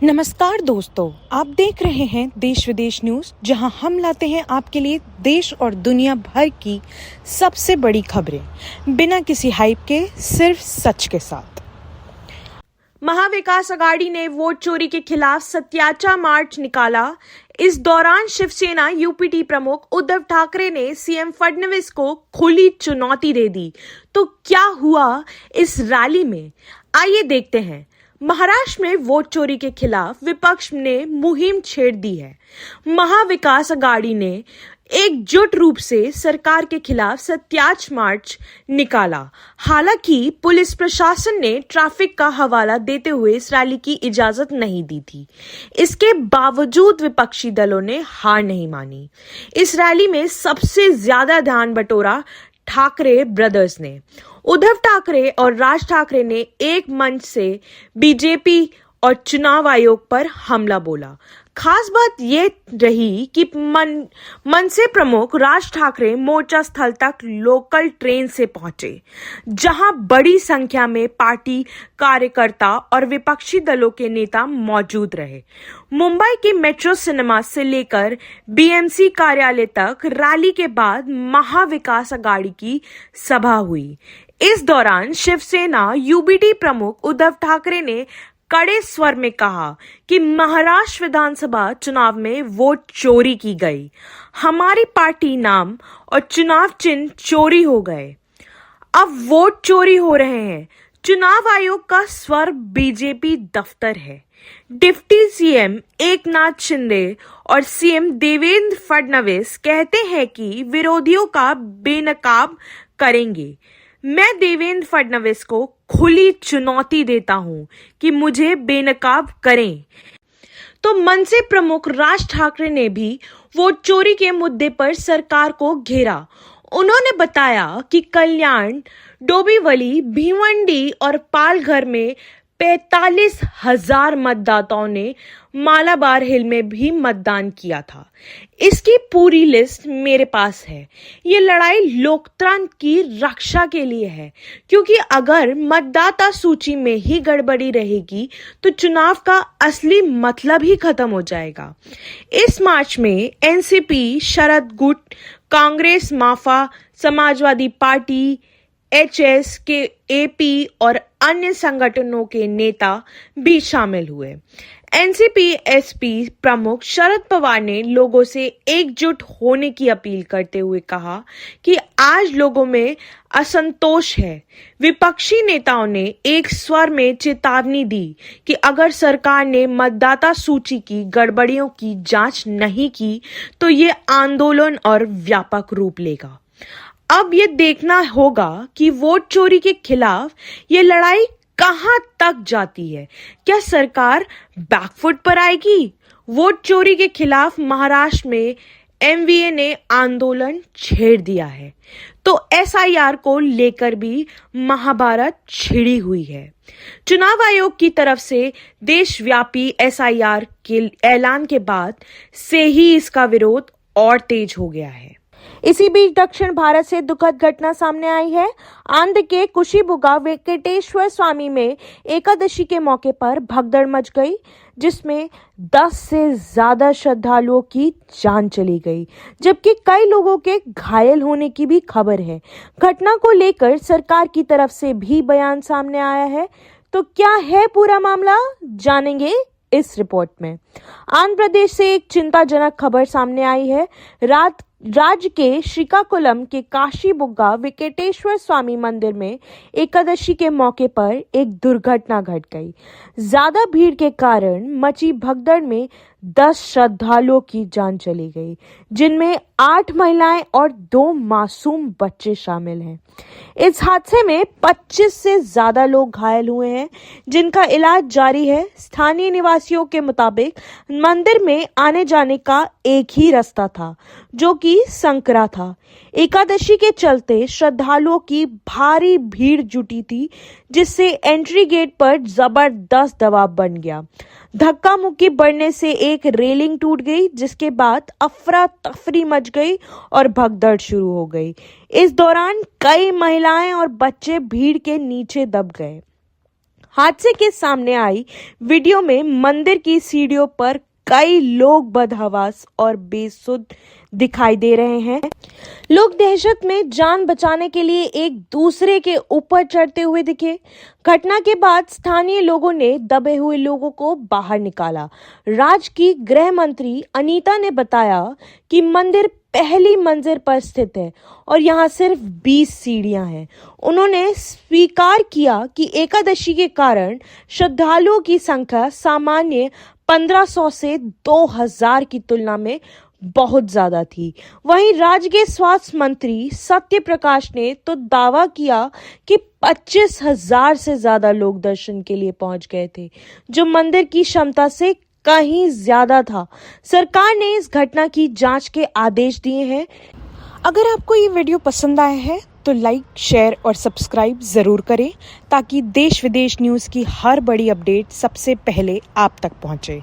नमस्कार दोस्तों, आप देख रहे हैं देश विदेश न्यूज, जहां हम लाते हैं आपके लिए देश और दुनिया भर की सबसे बड़ी खबरें बिना किसी हाइप के, सिर्फ सच के साथ। महाविकास आघाड़ी ने वोट चोरी के खिलाफ सत्याचा मार्च निकाला। इस दौरान शिवसेना यूपीटी प्रमुख उद्धव ठाकरे ने सीएम फडणवीस को खुली चुनौती दे दी। तो क्या हुआ इस रैली में, आइए देखते हैं। महाराष्ट्र में वोट चोरी के खिलाफ विपक्ष ने मुहिम छेड़ दी है। महाविकास आघाड़ी ने एकजुट रूप से सरकार के खिलाफ सत्याच मार्च निकाला। हालांकि पुलिस प्रशासन ने ट्रैफिक का हवाला देते हुए इस रैली की इजाजत नहीं दी थी। इसके बावजूद विपक्षी दलों ने हार नहीं मानी। इस रैली में सबसे ज्यादा ध्यान बटोरा ठाकरे ब्रदर्स ने। उद्धव ठाकरे और राज ठाकरे ने एक मंच से बीजेपी और चुनाव आयोग पर हमला बोला। खास बात यह रही कि मनसे प्रमुख राज ठाकरे मोर्चा स्थल तक लोकल ट्रेन से पहुंचे, जहां बड़ी संख्या में पार्टी कार्यकर्ता और विपक्षी दलों के नेता मौजूद रहे। मुंबई के मेट्रो सिनेमा से लेकर बीएमसी कार्यालय तक रैली के बाद महाविकास आघाड़ी की सभा हुई। इस दौरान शिवसेना यूबीटी प्रमुख उद्धव ठाकरे ने कड़े स्वर में कहा कि महाराष्ट्र विधानसभा चुनाव में वोट चोरी की गई। हमारी पार्टी नाम और चुनाव चिन्ह चोरी हो गए। अब वोट चोरी हो रहे हैं। चुनाव आयोग का स्वर बीजेपी दफ्तर है। डिप्टी सीएम एकनाथ शिंदे और सीएम देवेंद्र फडणवीस कहते हैं कि विरोधियों का बेनकाब करेंगे। मैं देवेंद्र फडणवीस को खुली चुनौती देता हूं कि मुझे बेनकाब करें। तो मनसे प्रमुख राज ठाकरे ने भी वोट चोरी के मुद्दे पर सरकार को घेरा। उन्होंने बताया कि कल्याण, डोंबिवली, भिवंडी और पालघर में 45,000 मतदाताओं ने मालाबार हिल में भी मतदान किया था। इसकी पूरी लिस्ट मेरे पास है। ये लड़ाई लोकतंत्र की रक्षा के लिए है, क्योंकि अगर मतदाता सूची में ही गड़बड़ी रहेगी तो चुनाव का असली मतलब ही खत्म हो जाएगा। इस मार्च में एनसीपी, शरद गुट, कांग्रेस, माफा, समाजवादी पार्टी, एचएसकेएपी और अन्य संगठनों के नेता भी शामिल हुए। एनसीपी एसपी प्रमुख शरद पवार ने लोगों से एकजुट होने की अपील करते हुए कहा कि आज लोगों में असंतोष है। विपक्षी नेताओं ने एक स्वर में चेतावनी दी कि अगर सरकार ने मतदाता सूची की गड़बड़ियों की जांच नहीं की तो ये आंदोलन और व्यापक रूप लेगा। अब ये देखना होगा कि वोट चोरी के खिलाफ ये लड़ाई कहां तक जाती है। क्या सरकार बैकफुट पर आएगी? वोट चोरी के खिलाफ महाराष्ट्र में एमवीए ने आंदोलन छेड़ दिया है, तो एसआईआर को लेकर भी महाभारत छिड़ी हुई है। चुनाव आयोग की तरफ से देशव्यापी एसआईआर के ऐलान के बाद से ही इसका विरोध और तेज हो गया है। इसी बीच दक्षिण भारत से दुखद घटना सामने आई है। आंध्र के कुशीबुगा वेंकटेश्वर स्वामी में एकादशी के मौके पर भगदड़ मच गई, जिसमें 10 से ज्यादा श्रद्धालुओं की जान चली गई, जबकि कई लोगों के घायल होने की भी खबर है। घटना को लेकर सरकार की तरफ से भी बयान सामने आया है। तो क्या है पूरा मामला, जानेंगे इस रिपोर्ट में। आंध्र प्रदेश से एक चिंताजनक खबर सामने आई है। राज्य के श्रीकाकुलम के काशीबुग्गा वेंकटेश्वर स्वामी मंदिर में एकादशी के मौके पर एक दुर्घटना घट गई। ज्यादा भीड़ के कारण मची भगदड़ में 10 श्रद्धालुओं की जान चली गई, जिनमें 8 महिलाएं और 2 मासूम बच्चे शामिल हैं। इस हादसे में 25 से ज्यादा लोग घायल हुए हैं, जिनका इलाज जारी है। स्थानीय निवासियों के मुताबिक मंदिर में आने जाने का एक ही रास्ता था, जो कि संकरा था। एकादशी के चलते श्रद्धालुओं की भारी भीड़ जुटी थी, जिससे एंट्री गेट पर जबरदस्त दबाव बन गया। धक्का मुक्की बढ़ने से एक रेलिंग टूट गई, जिसके बाद अफरा तफरी मच गई और भगदड़ शुरू हो गई। इस दौरान कई महिलाएं और बच्चे भीड़ के नीचे दब गए। हादसे के सामने आई वीडियो में मंदिर की सीढ़ियों पर कई लोग बदहवास और बेसुध दिखाई दे रहे हैं। लोग दहशत में जान बचाने के लिए एक दूसरे के ऊपर चढ़ते हुए दिखे। घटना के बाद स्थानीय लोगों ने दबे हुए लोगों को बाहर निकाला। राज्य की गृह मंत्री अनीता ने बताया कि मंदिर पहली मंजिल पर स्थित है और यहाँ सिर्फ 20 सीढ़ियां हैं। उन्होंने स्वीकार किया कि एकादशी के कारण श्रद्धालुओं की संख्या सामान्य 1500 से 2000 की तुलना में बहुत ज्यादा थी। वहीं राज्य के स्वास्थ्य मंत्री सत्य प्रकाश ने तो दावा किया कि 25,000 से ज्यादा लोग दर्शन के लिए पहुंच गए थे, जो मंदिर की क्षमता से कहीं ज्यादा था। सरकार ने इस घटना की जांच के आदेश दिए हैं। अगर आपको ये वीडियो पसंद आया है तो लाइक, शेयर और सब्सक्राइब जरूर करें ताकि देश विदेश न्यूज़ की हर बड़ी अपडेट सबसे पहले आप तक पहुंचे।